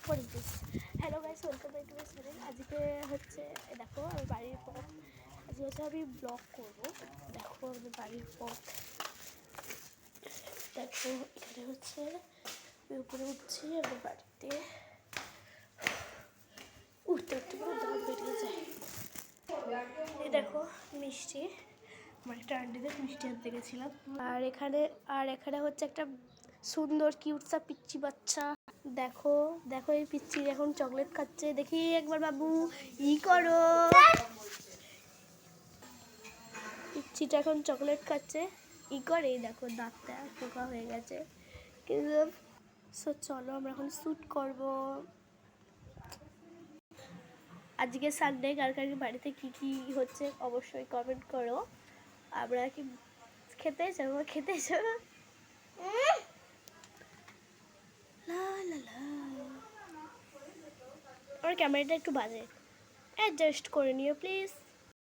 What is this? Hello guys, welcome back to my channel. আজকে হচ্ছে দেখো আমি বাড়ির পথ, আজকে হচ্ছে আমি ব্লগ করবো। দেখো আমি বাড়ির পথ, দেখো এখানে হচ্ছে আমি উপরে উঠছি আমার বাড়িতে। উঠতে উঠতে পুরো দাঁত বেরিয়ে যায়। এই দেখো মিষ্টি, আমার একটা আন্টিদের মিষ্টি আনতে গেছিলাম। আর এখানে হচ্ছে একটা সুন্দর কিউটসা পিচ্চি বাচ্চা। দেখো দেখো এই পিচ্চি এখন চকলেট খাচ্ছে। দেখি একবার বাবু ই করো। পিচ্চিটা এখন চকলেট খাচ্ছে, ই করে। দেখো দাঁতটা পোকা হয়ে গেছে কিন্তু। সো চলো আমরা এখন শ্যুট করব। আজকে সানডে, কার কার বাড়িতে কি কি হচ্ছে অবশ্যই কমেন্ট করো। আমরা কি খেতে যাবো। আমার ক্যামেরাটা একটু বাজে, অ্যাডজাস্ট করে নিও প্লিজ।